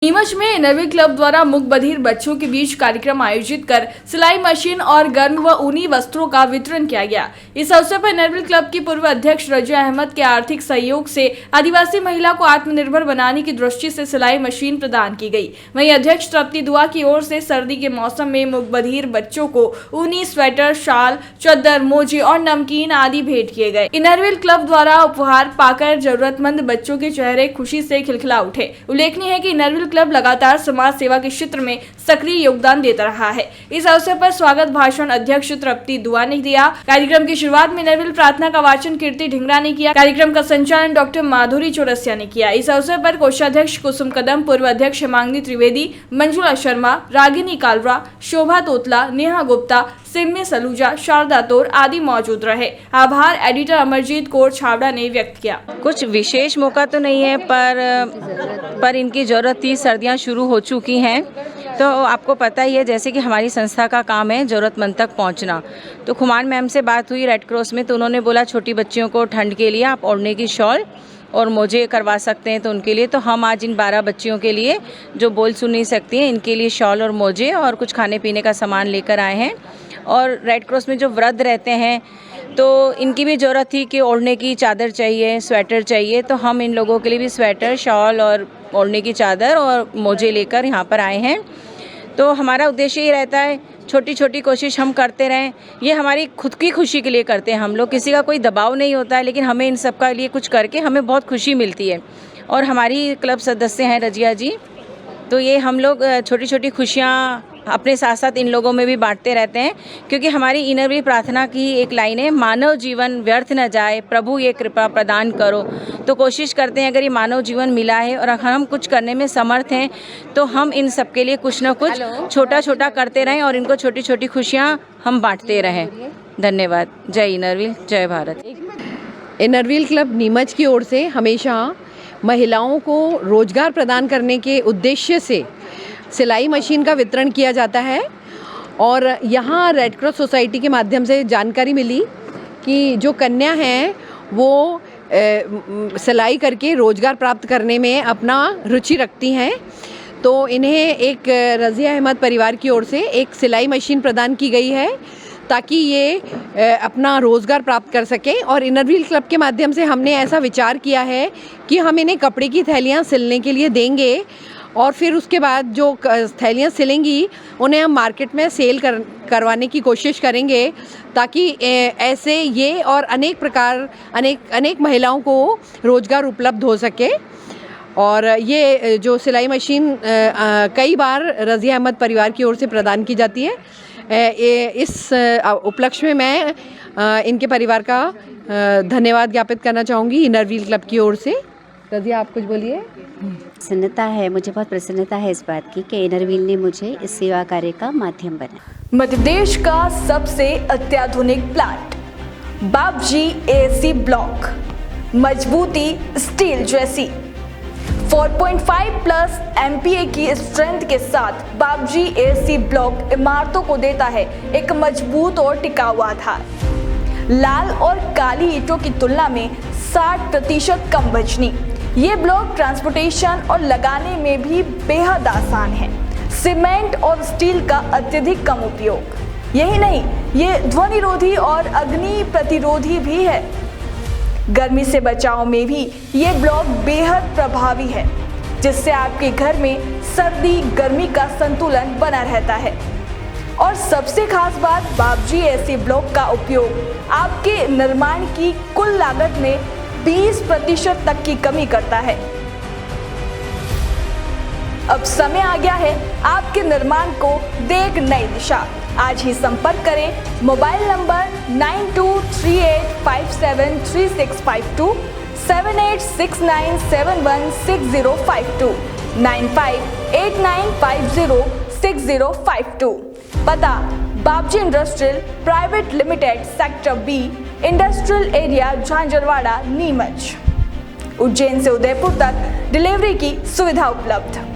नीमच में Inner Wheel club द्वारा मूक बधिर बच्चों के बीच कार्यक्रम आयोजित कर सिलाई मशीन और गर्म व ऊनी वस्त्रों का वितरण किया गया। इस अवसर पर इनरविल क्लब की पूर्व अध्यक्ष रजिया अहमद के आर्थिक सहयोग से आदिवासी महिला को आत्मनिर्भर बनाने की दृष्टि से सिलाई मशीन प्रदान की गई। वहीं अध्यक्ष तृप्ति दुआ की ओर से सर्दी के मौसम में मूक बधिर बच्चों को ऊनी स्वेटर, शाल, चद्दर, मोजे और नमकीन आदि भेंट किए गए। इनरविल क्लब द्वारा उपहार पाकर जरूरतमंद बच्चों के चेहरे खुशी से खिलखिला उठे। उल्लेखनीय है कि इनरविल क्लब लगातार समाज सेवा के क्षेत्र में सक्रिय योगदान देता रहा है। इस अवसर पर स्वागत भाषण अध्यक्ष तृप्ति दुआ ने दिया। कार्यक्रम की शुरुआत में इनरविल प्रार्थना का वाचन कीर्ति ढिंगरा ने किया। कार्यक्रम का संचालन डॉक्टर माधुरी चौरसिया ने किया। इस अवसर पर कोषाध्यक्ष कुसुम कदम, पूर्व अध्यक्ष हेमांगी त्रिवेदी, मंजुला शर्मा, रागिनी कालरा, शोभा तोतला, नेहा गुप्ता, सिम्मी सलूजा, शारदा तोर आदि मौजूद रहे। आभार एडिटर अमरजीत कौर छावड़ा ने व्यक्त किया। कुछ विशेष मौका तो नहीं है, पर इनकी ज़रूरत थी। सर्दियां शुरू हो चुकी हैं, तो आपको पता ही है जैसे कि हमारी संस्था का काम है ज़रूरतमंद तक पहुंचना। तो खुमान मैम से बात हुई रेड क्रॉस में, तो उन्होंने बोला छोटी बच्चियों को ठंड के लिए आप ओढ़ने की शॉल और मोजे करवा सकते हैं, तो उनके लिए तो हम आज इन 12 बच्चियों के लिए जो बोल सुन नहीं सकती हैं, इनके लिए शॉल और मोजे और कुछ खाने पीने का सामान लेकर आए हैं। और रेड क्रॉस में जो वृद्ध रहते हैं तो इनकी भी ज़रूरत थी कि ओढ़ने की चादर चाहिए, स्वेटर चाहिए, तो हम इन लोगों के लिए भी स्वेटर, शॉल और ओढ़ने की चादर और मोजे लेकर यहाँ पर आए हैं। तो हमारा उद्देश्य ये रहता है छोटी छोटी कोशिश हम करते रहें। ये हमारी खुद की खुशी के लिए करते हैं हम लोग, किसी का कोई दबाव नहीं होता है, लेकिन हमें इन सब का लिए कुछ करके हमें बहुत खुशी मिलती है। और हमारी क्लब सदस्य हैं रजिया जी, तो ये हम लोग छोटी छोटी खुशियाँ अपने साथ साथ इन लोगों में भी बांटते रहते हैं, क्योंकि हमारी इनरविल प्रार्थना की एक लाइन है, मानव जीवन व्यर्थ न जाए, प्रभु ये कृपा प्रदान करो। तो कोशिश करते हैं अगर ये मानव जीवन मिला है और अगर हम कुछ करने में समर्थ हैं तो हम इन सब के लिए कुछ न कुछ छोटा छोटा करते रहें और इनको छोटी छोटी खुशियाँ हम बांटते रहें। धन्यवाद। जय इनरविल, जय भारत। इनरविल क्लब नीमच की ओर से हमेशा महिलाओं को रोजगार प्रदान करने के उद्देश्य से सिलाई मशीन का वितरण किया जाता है। और यहाँ रेड क्रॉस सोसाइटी के माध्यम से जानकारी मिली कि जो कन्या हैं वो सिलाई करके रोज़गार प्राप्त करने में अपना रुचि रखती हैं, तो इन्हें एक रजिया अहमद परिवार की ओर से एक सिलाई मशीन प्रदान की गई है ताकि ये अपना रोज़गार प्राप्त कर सकें। और इनरविल क्लब के माध्यम से हमने ऐसा विचार किया है कि हम इन्हें कपड़े की थैलियाँ सिलने के लिए देंगे और फिर उसके बाद जो थैलियाँ सिलेंगी उन्हें हम मार्केट में सेल करवाने की कोशिश करेंगे, ताकि ऐसे ये और अनेक महिलाओं को रोज़गार उपलब्ध हो सके। और ये जो सिलाई मशीन कई बार रजिया अहमद परिवार की ओर से प्रदान की जाती है। इस उपलक्ष्य में मैं इनके परिवार का धन्यवाद ज्ञापित करना चाहूँगी इनरविल क्लब की ओर से। रजिया, आप कुछ बोलिए। प्रसन्नता है, मुझे बहुत प्रसन्नता है इस बात की कि इनरविल ने मुझे इस सेवा कार्य का माध्यम बनाया। मध्य प्रदेश का सबसे अत्याधुनिक प्लांट बाबजी एसी ब्लॉक, मजबूती स्टील जैसी 4.5 प्लस MPa की स्ट्रेंथ के साथ बाबजी एसी ब्लॉक इमारतों को देता है एक मजबूत और टिकाऊ आधार। लाल और काली ईंटों की तुलना में 60% कम वजनी, ये ब्लॉक ट्रांसपोर्टेशन और लगाने में भी बेहद आसान है। सीमेंट और स्टील का अत्यधिक कम उपयोग। यही नहीं, ये ध्वनिरोधी और अग्नि प्रतिरोधी भी है। गर्मी से बचाव में भी ये ब्लॉक बेहद प्रभावी है, जिससे आपके घर में सर्दी गर्मी का संतुलन बना रहता है। और सबसे खास बात, बाबजी एसी ब्लॉक का उपयोग आपके निर्माण की कुल लागत में 20% तक की कमी करता है। अब समय आ गया है आपके निर्माण को दे एक नई दिशा। आज ही संपर्क करें मोबाइल नंबर 9238573652, 7869716052, 9589506052। पता Babji industrial private limited, sector B, industrial area, Jhanjharwada, Neemuch. Ujjain से उदयपुर तक डिलीवरी की सुविधा उपलब्ध।